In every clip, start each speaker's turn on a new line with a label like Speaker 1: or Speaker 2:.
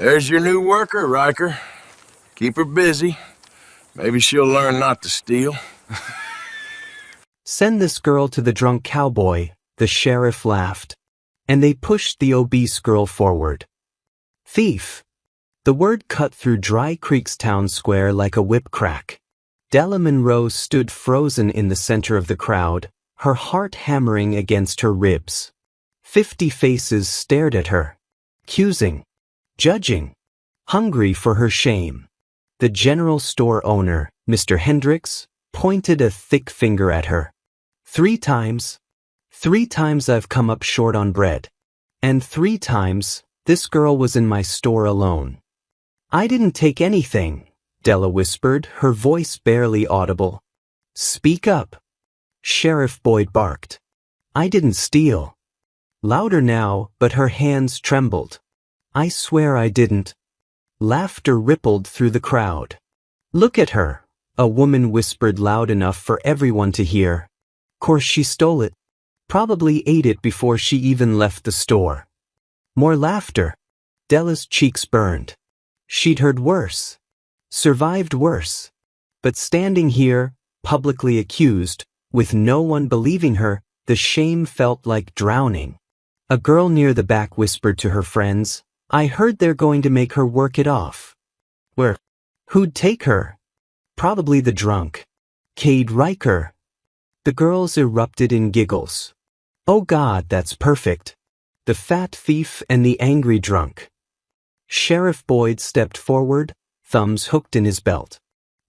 Speaker 1: There's your new worker, Riker. Keep her busy. Maybe she'll learn not to steal.
Speaker 2: Send this girl to the drunk cowboy, the sheriff laughed, and they pushed the obese girl forward. Thief! The word cut through Dry Creek's town square like a whip crack. Della Monroe stood frozen in the center of the crowd, her heart hammering against her ribs. 50 faces stared at her, accusing, judging, hungry for her shame. The general store owner, Mr. Hendricks, pointed a thick finger at her. 3 times. 3 times I've come up short on bread. And 3 times, this girl was in my store alone. I didn't take anything, Della whispered, her voice barely audible. Speak up. Sheriff Boyd barked. I didn't steal. Louder now, but her hands trembled. I swear I didn't. Laughter rippled through the crowd. Look at her, a woman whispered loud enough for everyone to hear. Course she stole it. Probably ate it before she even left the store. More laughter. Della's cheeks burned. She'd heard worse. Survived worse. But standing here, publicly accused, with no one believing her, the shame felt like drowning. A girl near the back whispered to her friends, I heard they're going to make her work it off. Where? Who'd take her? Probably the drunk. Cade Riker. The girls erupted in giggles. Oh God, that's perfect. The fat thief and the angry drunk. Sheriff Boyd stepped forward, thumbs hooked in his belt.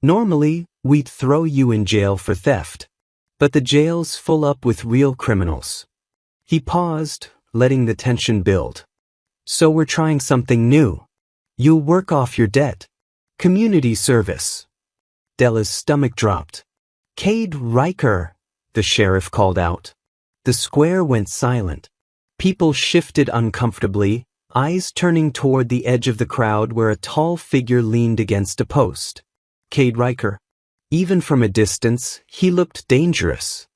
Speaker 2: Normally, we'd throw you in jail for theft. But the jail's full up with real criminals. He paused, letting the tension build. So we're trying something new. You'll work off your debt. Community service. Della's stomach dropped. Cade Riker, the sheriff called out. The square went silent. People shifted uncomfortably, eyes turning toward the edge of the crowd where a tall figure leaned against a post. Cade Riker. Even from a distance, he looked dangerous.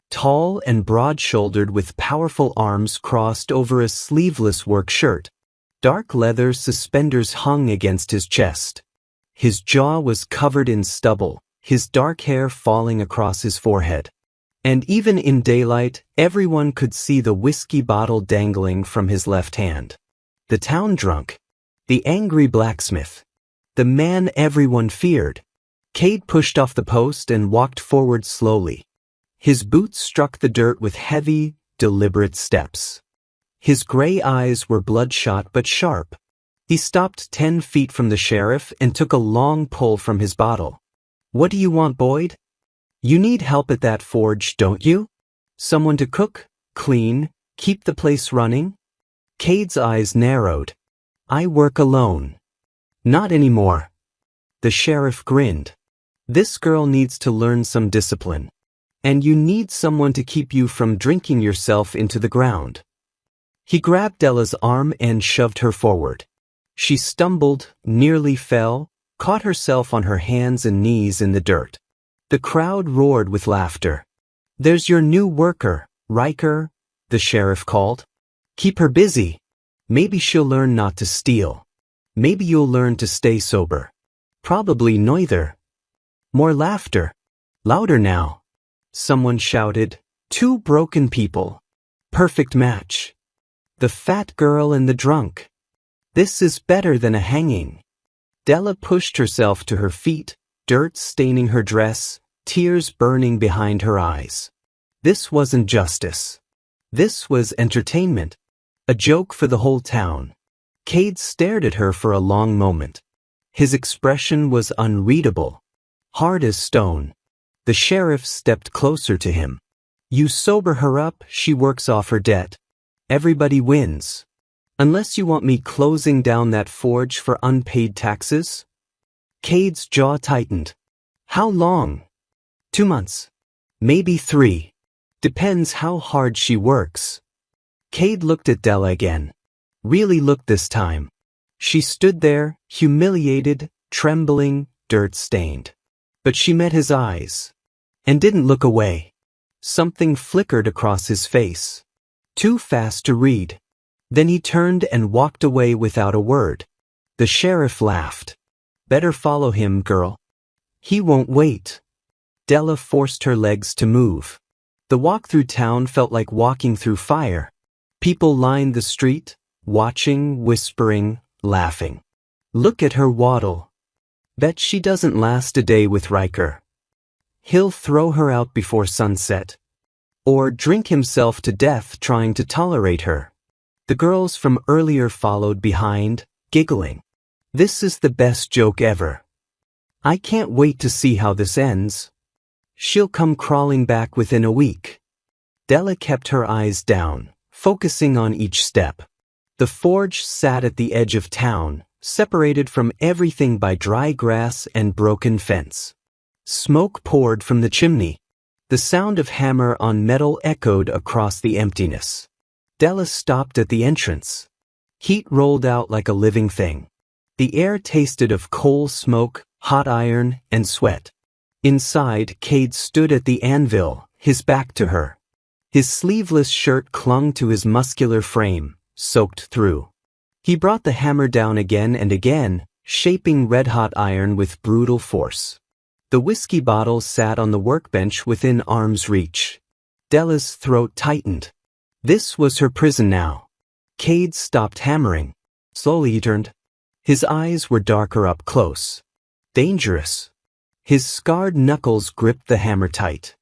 Speaker 2: Tall and broad-shouldered with powerful arms crossed over a sleeveless work shirt. Dark leather suspenders hung against his chest. His jaw was covered in stubble, his dark hair falling across his forehead. And even in daylight, everyone could see the whiskey bottle dangling from his left hand. The town drunk. The angry blacksmith. The man everyone feared. Cade pushed off the post and walked forward slowly. His boots struck the dirt with heavy, deliberate steps. His gray eyes were bloodshot but sharp. He stopped 10 feet from the sheriff and took a long pull from his bottle. What do you want, Boyd? You need help at that forge, don't you? Someone to cook, clean, keep the place running? Cade's eyes narrowed. I work alone. Not anymore. The sheriff grinned. This girl needs to learn some discipline. And you need someone to keep you from drinking yourself into the ground. He grabbed Della's arm and shoved her forward. She stumbled, nearly fell, caught herself on her hands and knees in the dirt. The crowd roared with laughter. There's your new worker, Riker, the sheriff called. Keep her busy. Maybe she'll learn not to steal. Maybe you'll learn to stay sober. Probably neither. More laughter. Louder now. Someone shouted, 2 broken people. Perfect match. The fat girl and the drunk. This is better than a hanging. Della pushed herself to her feet, dirt staining her dress, tears burning behind her eyes. This wasn't justice. This was entertainment. A joke for the whole town. Cade stared at her for a long moment. His expression was unreadable. Hard as stone. The sheriff stepped closer to him. You sober her up, she works off her debt. Everybody wins. Unless you want me closing down that forge for unpaid taxes? Cade's jaw tightened. How long? 2 months. Maybe 3. Depends how hard she works. Cade looked at Della again. Really looked this time. She stood there, humiliated, trembling, dirt-stained. But she met his eyes. And didn't look away. Something flickered across his face. Too fast to read. Then he turned and walked away without a word. The sheriff laughed. Better follow him, girl. He won't wait. Della forced her legs to move. The walk through town felt like walking through fire. People lined the street, watching, whispering, laughing. Look at her waddle. Bet she doesn't last a day with Riker. He'll throw her out before sunset. Or drink himself to death trying to tolerate her. The girls from earlier followed behind, giggling. This is the best joke ever. I can't wait to see how this ends. She'll come crawling back within a week. Della kept her eyes down, focusing on each step. The forge sat at the edge of town, separated from everything by dry grass and broken fence. Smoke poured from the chimney. The sound of hammer on metal echoed across the emptiness. Della stopped at the entrance. Heat rolled out like a living thing. The air tasted of coal smoke, hot iron, and sweat. Inside, Cade stood at the anvil, his back to her. His sleeveless shirt clung to his muscular frame, soaked through. He brought the hammer down again and again, shaping red-hot iron with brutal force. The whiskey bottle sat on the workbench within arm's reach. Della's throat tightened. This was her prison now. Cade stopped hammering. Slowly he turned. His eyes were darker up close. Dangerous. His scarred knuckles gripped the hammer tight.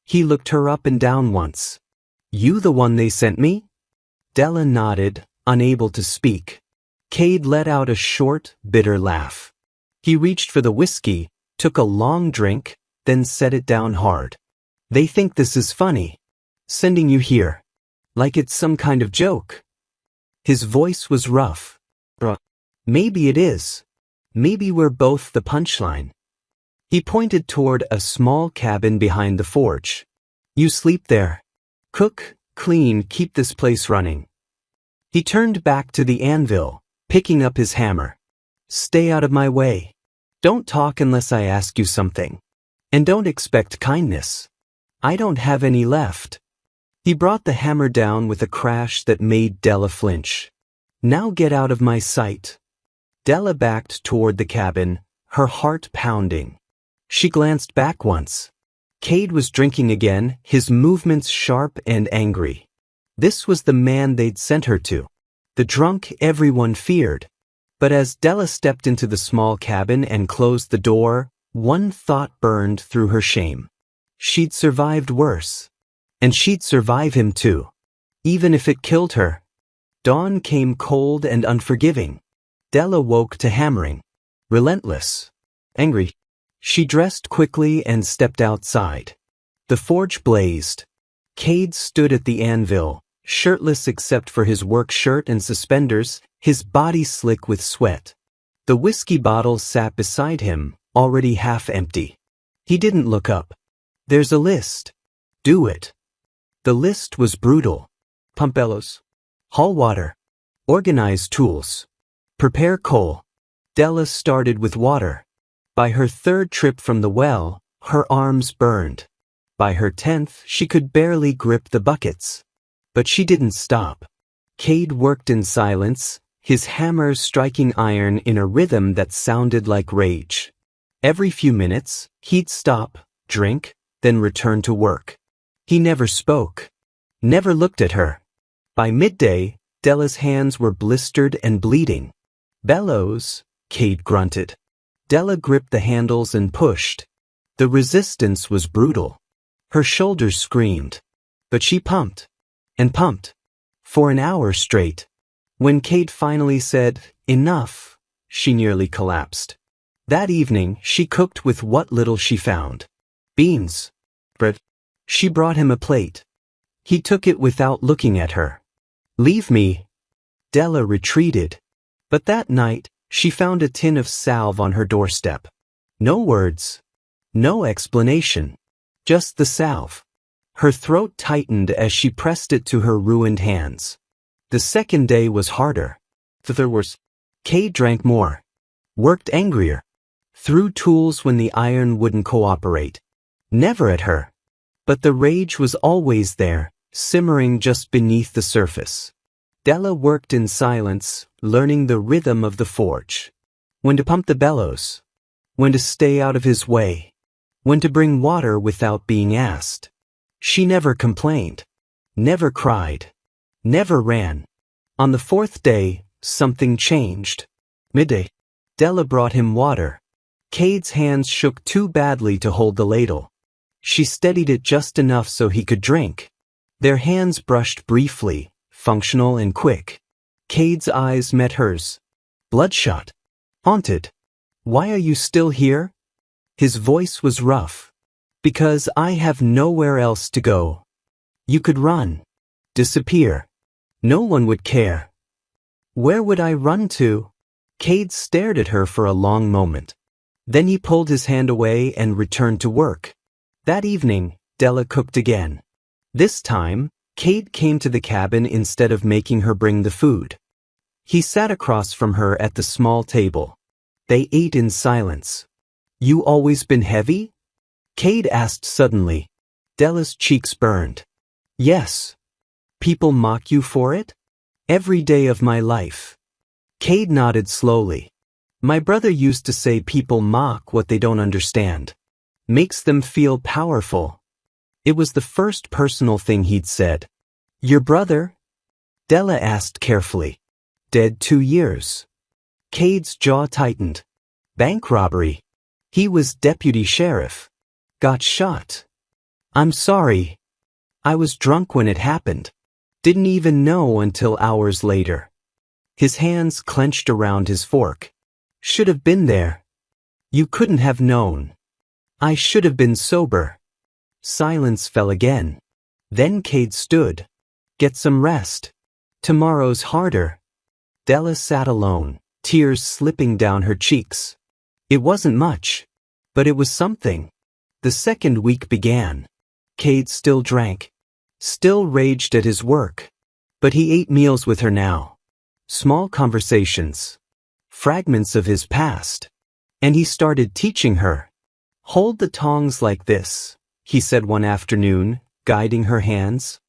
Speaker 2: He looked her up and down once. You the one they sent me? Della nodded, unable to speak. Cade let out a short, bitter laugh. He reached for the whiskey, took a long drink, then set it down hard. They think this is funny. Sending you here. Like it's some kind of joke. His voice was rough. Maybe it is. Maybe we're both the punchline. He pointed toward a small cabin behind the forge. You sleep there. Cook, clean, keep this place running. He turned back to the anvil, picking up his hammer. Stay out of my way. Don't talk unless I ask you something. And don't expect kindness. I don't have any left. He brought the hammer down with a crash that made Della flinch. Now get out of my sight. Della backed toward the cabin, her heart pounding. She glanced back once. Cade was drinking again, his movements sharp and angry. This was the man they'd sent her to. The drunk everyone feared. But as Della stepped into the small cabin and closed the door, one thought burned through her shame. She'd survived worse. And she'd survive him too. Even if it killed her. Dawn came cold and unforgiving. Della woke to hammering. Relentless. Angry. She dressed quickly and stepped outside. The forge blazed. Cade stood at the anvil, shirtless except for his work shirt and suspenders, his body slick with sweat. The whiskey bottle sat beside him, already half empty. He didn't look up. There's a list. Do it. The list was brutal. Pump bellows. Haul water. Organize tools. Prepare coal. Della started with water. By her third trip from the well, her arms burned. By her 10th, she could barely grip the buckets. But she didn't stop. Cade worked in silence, his hammer striking iron in a rhythm that sounded like rage. Every few minutes, he'd stop, drink, then return to work. He never spoke. Never looked at her. By midday, Della's hands were blistered and bleeding. Bellows, Cade grunted. Della gripped the handles and pushed. The resistance was brutal. Her shoulders screamed. But she pumped. And pumped. For an hour straight. When Cade finally said, enough, she nearly collapsed. That evening, she cooked with what little she found. Beans. Bread. She brought him a plate. He took it without looking at her. Leave me. Della retreated. But that night, she found a tin of salve on her doorstep. No words. No explanation. Just the salve. Her throat tightened as she pressed it to her ruined hands. The second day was harder. The third was. Cade drank more. Worked angrier. Threw tools when the iron wouldn't cooperate. Never at her. But the rage was always there, simmering just beneath the surface. Della worked in silence, learning the rhythm of the forge. When to pump the bellows. When to stay out of his way. When to bring water without being asked. She never complained. Never cried. Never ran. On the fourth day, something changed. Midday. Della brought him water. Cade's hands shook too badly to hold the ladle. She steadied it just enough so he could drink. Their hands brushed briefly, functional and quick. Cade's eyes met hers. Bloodshot. Haunted. Why are you still here? His voice was rough. Because I have nowhere else to go. You could run. Disappear. No one would care. Where would I run to? Cade stared at her for a long moment. Then he pulled his hand away and returned to work. That evening, Della cooked again. This time, Cade came to the cabin instead of making her bring the food. He sat across from her at the small table. They ate in silence. You always been heavy? Cade asked suddenly. Della's cheeks burned. Yes. People mock you for it? Every day of my life. Cade nodded slowly. My brother used to say people mock what they don't understand. Makes them feel powerful. It was the first personal thing he'd said. Your brother? Della asked carefully. Dead 2 years. Cade's jaw tightened. Bank robbery. He was deputy sheriff. Got shot. I'm sorry. I was drunk when it happened. Didn't even know until hours later. His hands clenched around his fork. Should have been there. You couldn't have known. I should have been sober. Silence fell again. Then Cade stood. Get some rest. Tomorrow's harder. Della sat alone, tears slipping down her cheeks. It wasn't much, but it was something. The second week began. Cade still drank. Still raged at his work. But he ate meals with her now. Small conversations. Fragments of his past. And he started teaching her. Hold the tongs like this, he said one afternoon, guiding her hands.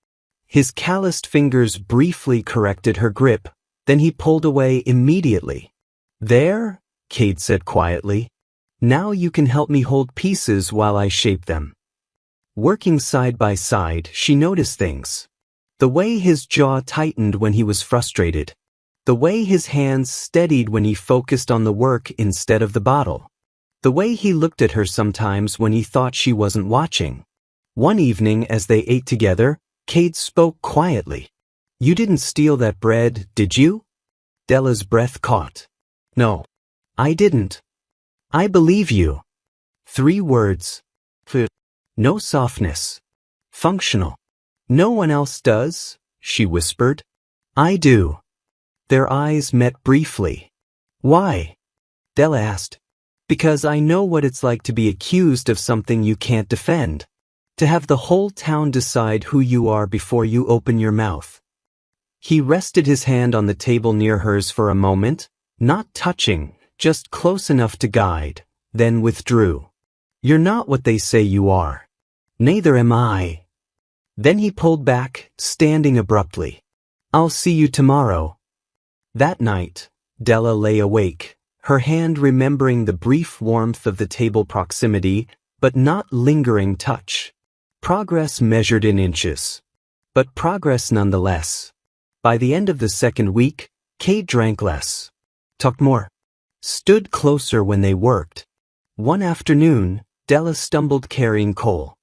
Speaker 2: His calloused fingers briefly corrected her grip, then he pulled away immediately. There, Cade said quietly. Now you can help me hold pieces while I shape them. Working side by side, she noticed things. The way his jaw tightened when he was frustrated. The way his hands steadied when he focused on the work instead of the bottle. The way he looked at her sometimes when he thought she wasn't watching. One evening as they ate together, Cade spoke quietly. You didn't steal that bread, did you? Della's breath caught. No. I didn't. I believe you. 3 words. No softness. Functional. No one else does, she whispered. I do. Their eyes met briefly. Why? Della asked. Because I know what it's like to be accused of something you can't defend. To have the whole town decide who you are before you open your mouth. He rested his hand on the table near hers for a moment, not touching, just close enough to guide, then withdrew. You're not what they say you are. Neither am I. Then he pulled back, standing abruptly. I'll see you tomorrow. That night, Della lay awake, her hand remembering the brief warmth of the table proximity, but not lingering touch. Progress measured in inches. But progress nonetheless. By the end of the second week, Cade drank less. Talked more. Stood closer when they worked. One afternoon, Della stumbled carrying coal.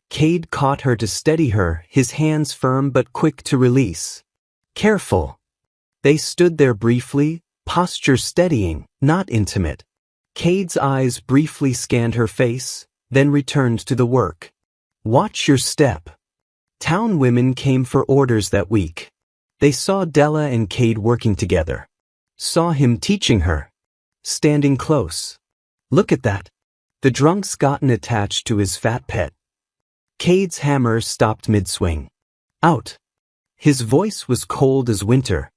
Speaker 2: Cade caught her to steady her, his hands firm but quick to release. Careful. They stood there briefly, posture steadying, not intimate. Cade's eyes briefly scanned her face, then returned to the work. Watch your step. Town women came for orders that week. They saw Della and Cade working together. Saw him teaching her. Standing close. Look at that. The drunk's gotten attached to his fat pet. Cade's hammer stopped mid-swing. Out. His voice was cold as winter.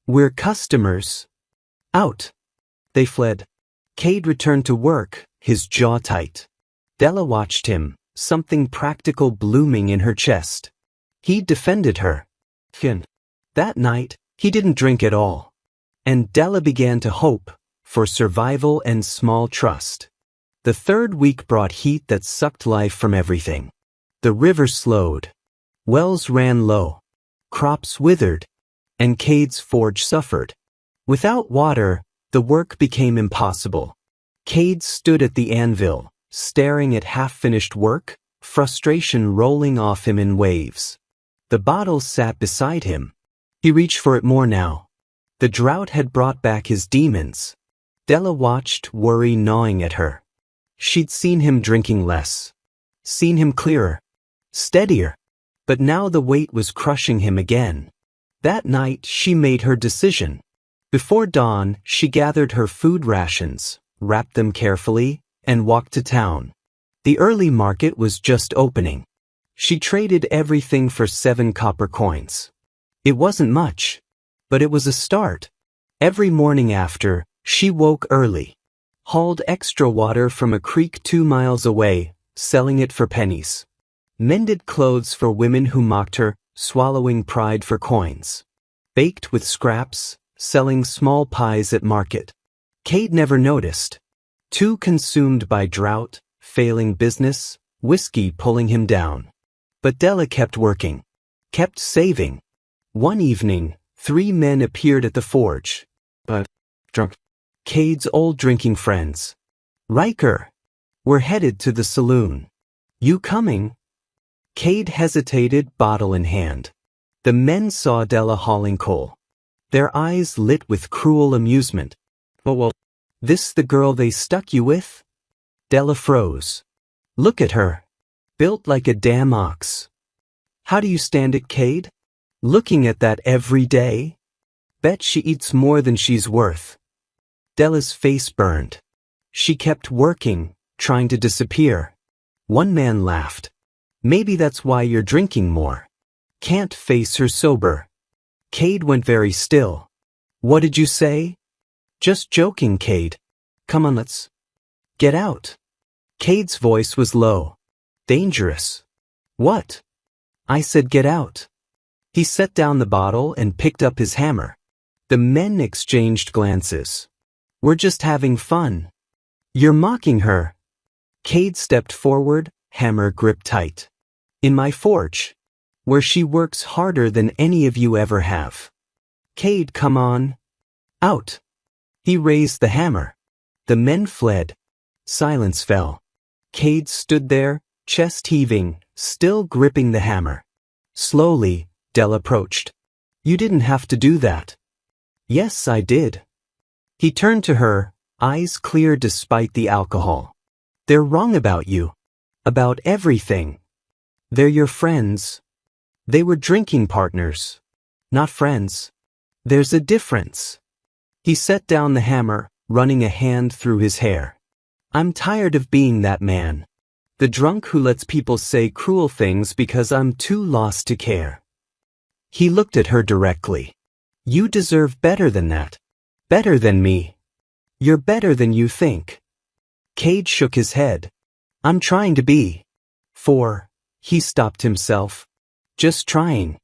Speaker 2: We're customers. Out. They fled. Cade returned to work, his jaw tight. Della watched him, something practical blooming in her chest. He defended her. That night, he didn't drink at all. and Della began to hope for survival and small trust. The third week brought heat that sucked life from everything. The river slowed. Wells ran low. Crops withered. And Cade's forge suffered. Without water, the work became impossible. Cade stood at the anvil, staring at half-finished work, frustration rolling off him in waves. The bottle sat beside him. He reached for it more now. The drought had brought back his demons. Della watched, worry gnawing at her. She'd seen him drinking less. Seen him clearer. Steadier. But now the weight was crushing him again. That night she made her decision. Before dawn, she gathered her food rations, wrapped them carefully, and walked to town. The early market was just opening. She traded everything for 7 copper coins. It wasn't much, but it was a start. Every morning after, she woke early, hauled extra water from a creek 2 miles away, selling it for pennies. Mended clothes for women who mocked her, swallowing pride for coins. Baked with scraps, selling small pies at market. Cade never noticed. Too consumed by drought, failing business, whiskey pulling him down. But Della kept working. Kept saving. One evening, 3 men appeared at the forge. But, Drunken, Cade's old drinking friends. Riker. We're headed to the saloon. You coming? Cade hesitated, bottle in hand. The men saw Della hauling coal. Their eyes lit with cruel amusement. Oh well, this the girl they stuck you with? Della froze. Look at her. Built like a damn ox. How do you stand it, Cade? Looking at that every day? Bet she eats more than she's worth. Della's face burned. She kept working, trying to disappear. One man laughed. Maybe that's why you're drinking more. Can't face her sober. Cade went very still. What did you say? Just joking, Cade. Come on, let's get out. Cade's voice was low. Dangerous. What? I said get out. He set down the bottle and picked up his hammer. The men exchanged glances. We're just having fun. You're mocking her. Cade stepped forward, hammer gripped tight. In my forge, where she works harder than any of you ever have. Cade, come on. Out. He raised the hammer. The men fled. Silence fell. Cade stood there, chest heaving, still gripping the hammer. Slowly, Della approached. You didn't have to do that. Yes, I did. He turned to her, eyes clear despite the alcohol. They're wrong about you. About everything. They're your friends. They were drinking partners. Not friends. There's a difference. He set down the hammer, running a hand through his hair. I'm tired of being that man. The drunk who lets people say cruel things because I'm too lost to care. He looked at her directly. You deserve better than that. Better than me. You're better than you think. Cade shook his head. I'm trying to be. He stopped himself. Just trying.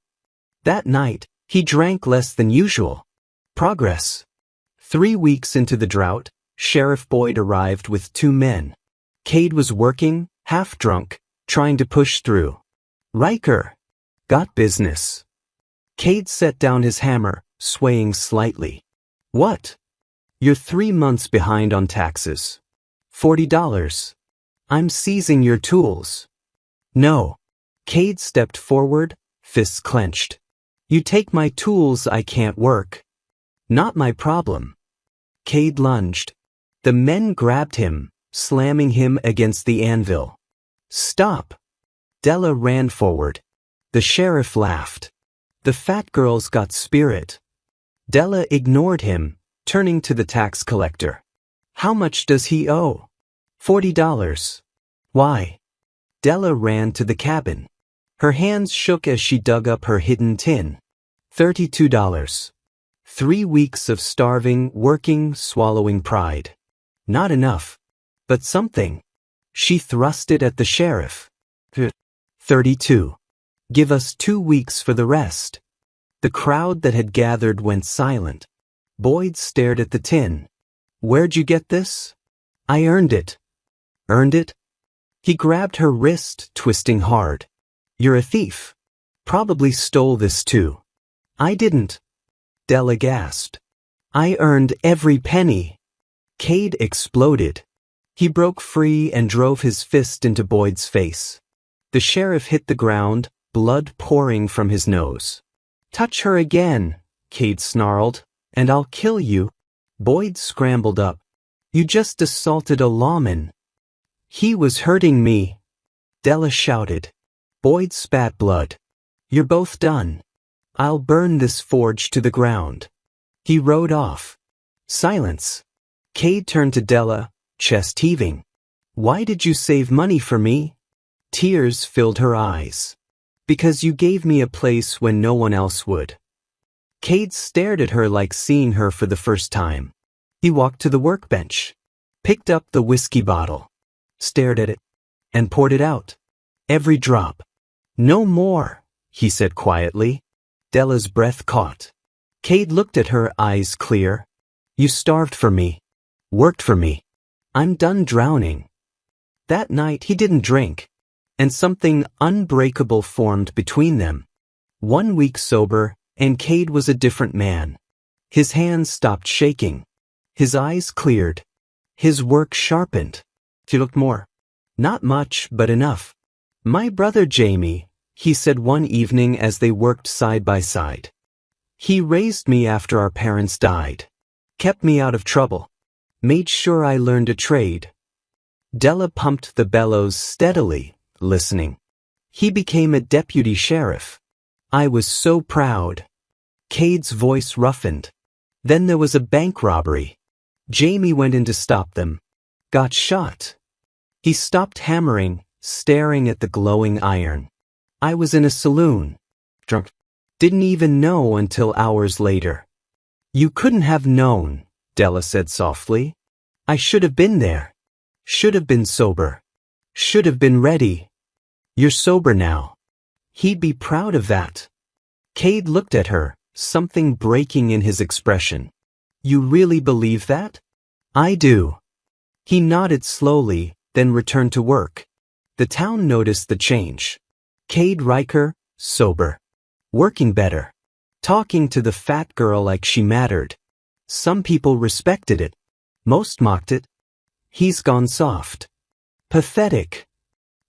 Speaker 2: That night, he drank less than usual. Progress. 3 weeks into the drought, Sheriff Boyd arrived with 2 men. Cade was working, half drunk, trying to push through. Riker. Got business. Cade set down his hammer, swaying slightly. What? You're 3 months behind on taxes. $40. I'm seizing your tools. No. Cade stepped forward, fists clenched. You take my tools, I can't work. Not my problem. Cade lunged. The men grabbed him, slamming him against the anvil. Stop. Della ran forward. The sheriff laughed. The fat girl's got spirit. Della ignored him, turning to the tax collector. How much does he owe? $40. Why? Della ran to the cabin. Her hands shook as she dug up her hidden tin. $32. 3 weeks of starving, working, swallowing pride. Not enough. But something. She thrust it at the sheriff. 32. Give us 2 weeks for the rest. The crowd that had gathered went silent. Boyd stared at the tin. Where'd you get this? I earned it. Earned it? He grabbed her wrist, twisting hard. You're a thief. Probably stole this too. I didn't. Della gasped. I earned every penny. Cade exploded. He broke free and drove his fist into Boyd's face. The sheriff hit the ground, blood pouring from his nose. Touch her again, Cade snarled, and I'll kill you. Boyd scrambled up. You just assaulted a lawman. He was hurting me. Della shouted. Boyd spat blood. You're both done. I'll burn this forge to the ground. He rode off. Silence. Cade turned to Della, chest heaving. Why did you save money for me? Tears filled her eyes. Because you gave me a place when no one else would. Cade stared at her like seeing her for the first time. He walked to the workbench, picked up the whiskey bottle, stared at it, and poured it out. Every drop. No more, he said quietly. Della's breath caught. Cade looked at her, eyes clear. You starved for me. Worked for me. I'm done drowning. That night he didn't drink, and something unbreakable formed between them. 1 week sober, and Cade was a different man. His hands stopped shaking. His eyes cleared. His work sharpened. He looked more. Not much, but enough. My brother Jamie, he said one evening as they worked side by side. He raised me after our parents died. Kept me out of trouble. Made sure I learned a trade. Della pumped the bellows steadily, listening. He became a deputy sheriff. I was so proud. Cade's voice roughened. Then there was a bank robbery. Jamie went in to stop them. Got shot. He stopped hammering, staring at the glowing iron. I was in a saloon. Drunk. Didn't even know until hours later. You couldn't have known, Della said softly. I should have been there. Should have been sober. Should have been ready. You're sober now. He'd be proud of that. Cade looked at her, something breaking in his expression. You really believe that? I do. He nodded slowly, then returned to work. The town noticed the change. Cade Riker, sober. Working better. Talking to the fat girl like she mattered. Some people respected it. Most mocked it. He's gone soft. Pathetic.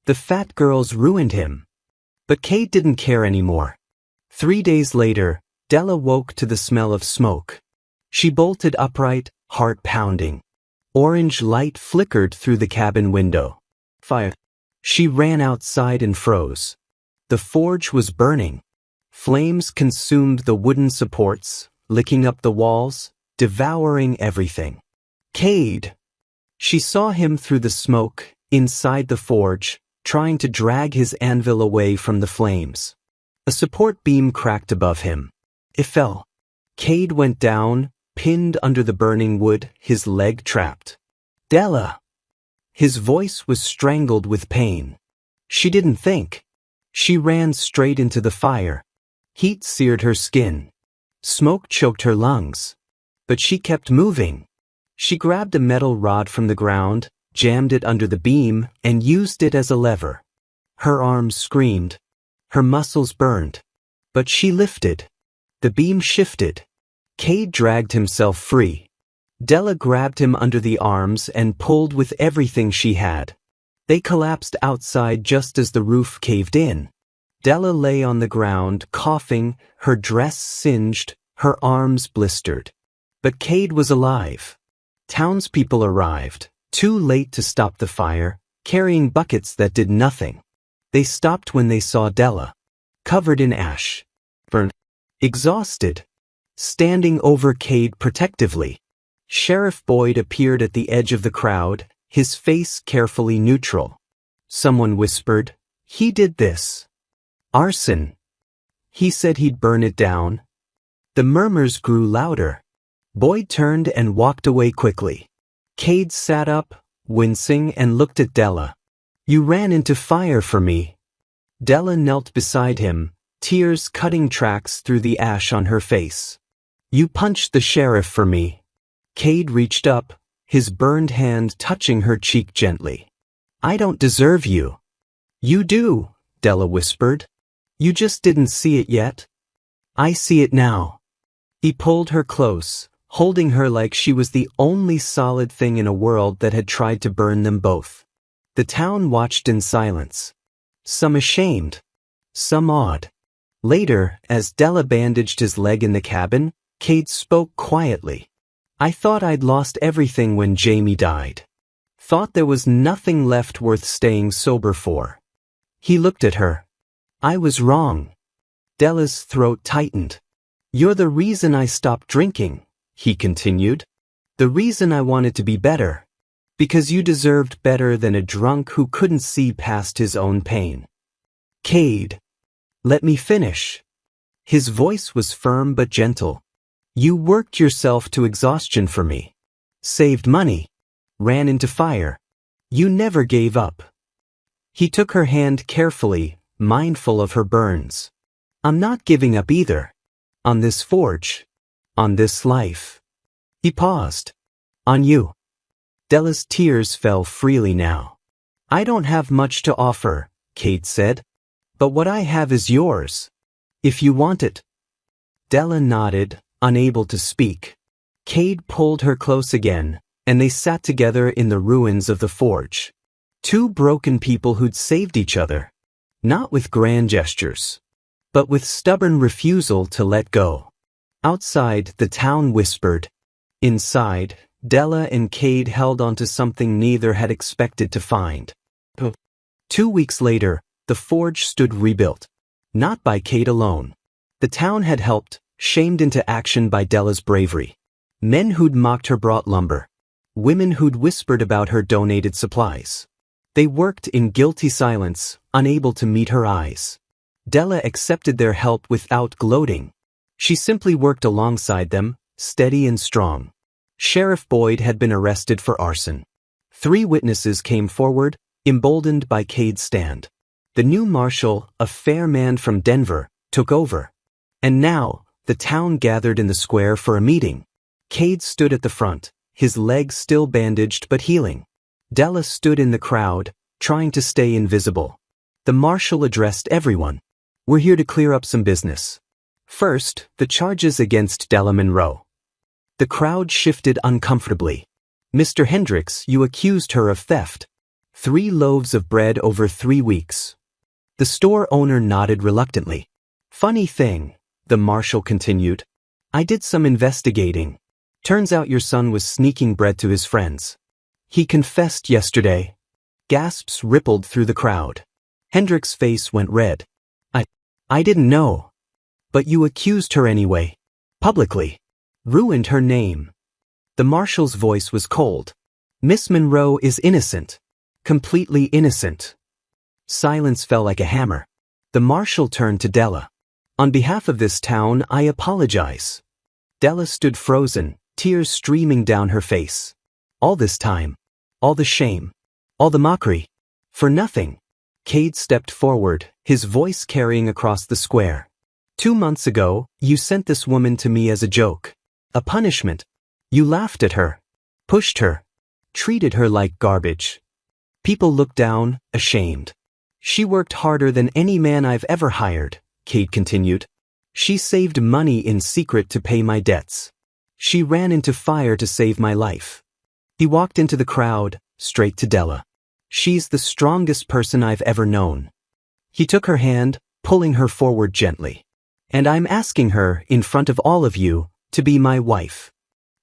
Speaker 2: The fat girls ruined him. But Cade didn't care anymore. 3 days later, Della woke to the smell of smoke. She bolted upright, heart pounding. Orange light flickered through the cabin window. Fire. She ran outside and froze. The forge was burning. Flames consumed the wooden supports, licking up the walls, devouring everything. Cade! She saw him through the smoke, inside the forge, trying to drag his anvil away from the flames. A support beam cracked above him. It fell. Cade went down, pinned under the burning wood, his leg trapped. Della! His voice was strangled with pain. She didn't think. She ran straight into the fire. Heat seared her skin. Smoke choked her lungs. But she kept moving. She grabbed a metal rod from the ground, jammed it under the beam, and used it as a lever. Her arms screamed. Her muscles burned. But she lifted. The beam shifted. Cade dragged himself free. Della grabbed him under the arms and pulled with everything she had. They collapsed outside just as the roof caved in. Della lay on the ground, coughing, her dress singed, her arms blistered. But Cade was alive. Townspeople arrived, too late to stop the fire, carrying buckets that did nothing. They stopped when they saw Della, covered in ash, burned, exhausted, standing over Cade protectively. Sheriff Boyd appeared at the edge of the crowd, his face carefully neutral. Someone whispered, "He did this. Arson. He said he'd burn it down." The murmurs grew louder. Boyd turned and walked away quickly. Cade sat up, wincing, and looked at Della. "You ran into fire for me." Della knelt beside him, tears cutting tracks through the ash on her face. You punched the sheriff for me. Cade reached up, his burned hand touching her cheek gently. I don't deserve you. You do, Della whispered. You just didn't see it yet. I see it now. He pulled her close, holding her like she was the only solid thing in a world that had tried to burn them both. The town watched in silence. Some ashamed. Some awed. Later, as Della bandaged his leg in the cabin, Cade spoke quietly. I thought I'd lost everything when Jamie died. Thought there was nothing left worth staying sober for. He looked at her. I was wrong. Della's throat tightened. You're the reason I stopped drinking, he continued. The reason I wanted to be better. Because you deserved better than a drunk who couldn't see past his own pain. Cade. Let me finish. His voice was firm but gentle. You worked yourself to exhaustion for me. Saved money. Ran into fire. You never gave up. He took her hand carefully, mindful of her burns. I'm not giving up either. On this forge. On this life. He paused. On you. Della's tears fell freely now. I don't have much to offer, Cade said. But what I have is yours. If you want it. Della nodded, unable to speak. Cade pulled her close again, and they sat together in the ruins of the forge. Two broken people who'd saved each other. Not with grand gestures, but with stubborn refusal to let go. Outside, the town whispered. Inside, Della and Cade held onto something neither had expected to find. 2 weeks later, the forge stood rebuilt. Not by Cade alone. The town had helped, shamed into action by Della's bravery. Men who'd mocked her brought lumber. Women who'd whispered about her donated supplies. They worked in guilty silence, unable to meet her eyes. Della accepted their help without gloating. She simply worked alongside them, steady and strong. Sheriff Boyd had been arrested for arson. 3 witnesses came forward, emboldened by Cade's stand. The new marshal, a fair man from Denver, took over. And now, the town gathered in the square for a meeting. Cade stood at the front, his legs still bandaged but healing. Della stood in the crowd, trying to stay invisible. The marshal addressed everyone. We're here to clear up some business. First, the charges against Della Monroe. The crowd shifted uncomfortably. Mr. Hendricks, you accused her of theft. 3 loaves of bread over 3 weeks. The store owner nodded reluctantly. Funny thing, the marshal continued. I did some investigating. Turns out your son was sneaking bread to his friends. He confessed yesterday. Gasps rippled through the crowd. Hendricks' face went red. I didn't know. But you accused her anyway. Publicly. Ruined her name. The marshal's voice was cold. Miss Monroe is innocent. Completely innocent. Silence fell like a hammer. The marshal turned to Della. On behalf of this town, I apologize. Della stood frozen, tears streaming down her face. All this time. All the shame. All the mockery. For nothing. Cade stepped forward, his voice carrying across the square. 2 months ago, you sent this woman to me as a joke. A punishment. You laughed at her. Pushed her. Treated her like garbage. People looked down, ashamed. She worked harder than any man I've ever hired, Cade continued. She saved money in secret to pay my debts. She ran into fire to save my life. He walked into the crowd, straight to Della. She's the strongest person I've ever known. He took her hand, pulling her forward gently. And I'm asking her, in front of all of you, to be my wife.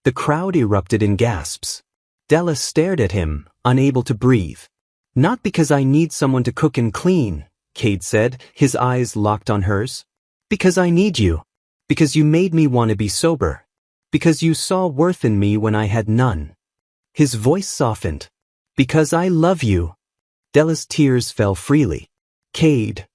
Speaker 2: The crowd erupted in gasps. Della stared at him, unable to breathe. Not because I need someone to cook and clean, Cade said, his eyes locked on hers. Because I need you. Because you made me want to be sober. Because you saw worth in me when I had none. His voice softened. Because I love you. Della's tears fell freely. Cade.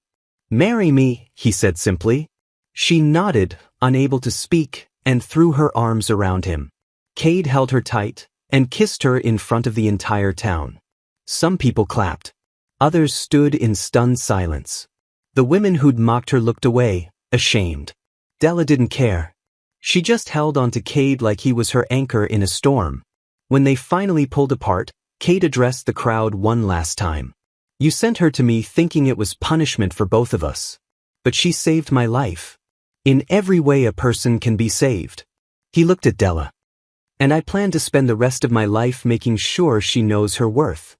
Speaker 2: Marry me, he said simply. She nodded, unable to speak, and threw her arms around him. Cade held her tight, and kissed her in front of the entire town. Some people clapped. Others stood in stunned silence. The women who'd mocked her looked away, ashamed. Della didn't care. She just held onto Cade like he was her anchor in a storm. When they finally pulled apart, Cade addressed the crowd one last time. You sent her to me thinking it was punishment for both of us. But she saved my life. In every way a person can be saved. He looked at Della. And I plan to spend the rest of my life making sure she knows her worth.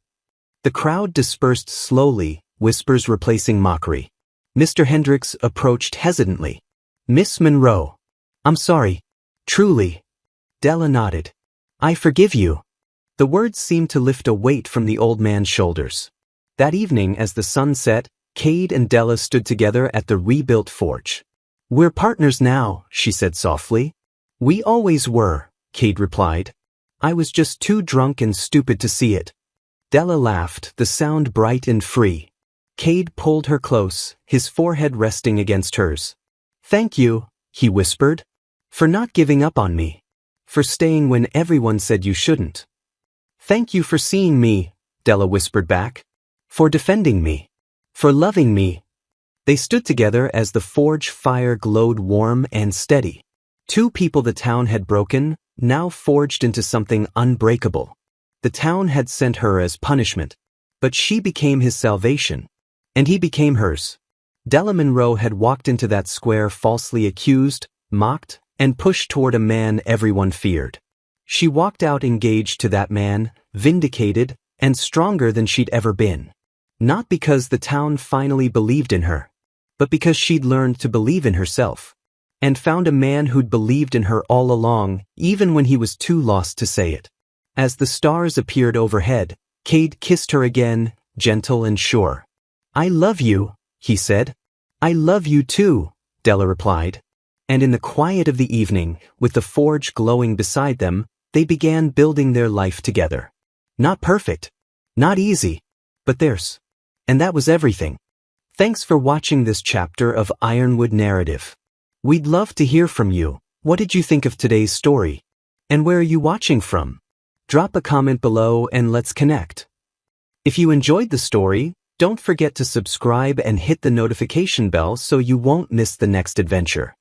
Speaker 2: The crowd dispersed slowly, whispers replacing mockery. Mr. Hendricks approached hesitantly. Miss Monroe. I'm sorry. Truly. Della nodded. I forgive you. The words seemed to lift a weight from the old man's shoulders. That evening, as the sun set, Cade and Della stood together at the rebuilt forge. We're partners now, she said softly. We always were, Cade replied. I was just too drunk and stupid to see it. Della laughed, the sound bright and free. Cade pulled her close, his forehead resting against hers. Thank you, he whispered. For not giving up on me. For staying when everyone said you shouldn't. Thank you for seeing me, Della whispered back. For defending me. For loving me. They stood together as the forge fire glowed warm and steady. Two people the town had broken, now forged into something unbreakable. The town had sent her as punishment. But she became his salvation. And he became hers. Della Monroe had walked into that square falsely accused, mocked, and pushed toward a man everyone feared. She walked out engaged to that man, vindicated, and stronger than she'd ever been. Not because the town finally believed in her, but because she'd learned to believe in herself. And found a man who'd believed in her all along, even when he was too lost to say it. As the stars appeared overhead, Cade kissed her again, gentle and sure. I love you, he said. I love you too, Della replied. And in the quiet of the evening, with the forge glowing beside them, they began building their life together. Not perfect. Not easy. But theirs. And that was everything. Thanks for watching this chapter of Ironwood Narrative. We'd love to hear from you. What did you think of today's story? And where are you watching from? Drop a comment below and let's connect. If you enjoyed the story, don't forget to subscribe and hit the notification bell so you won't miss the next adventure.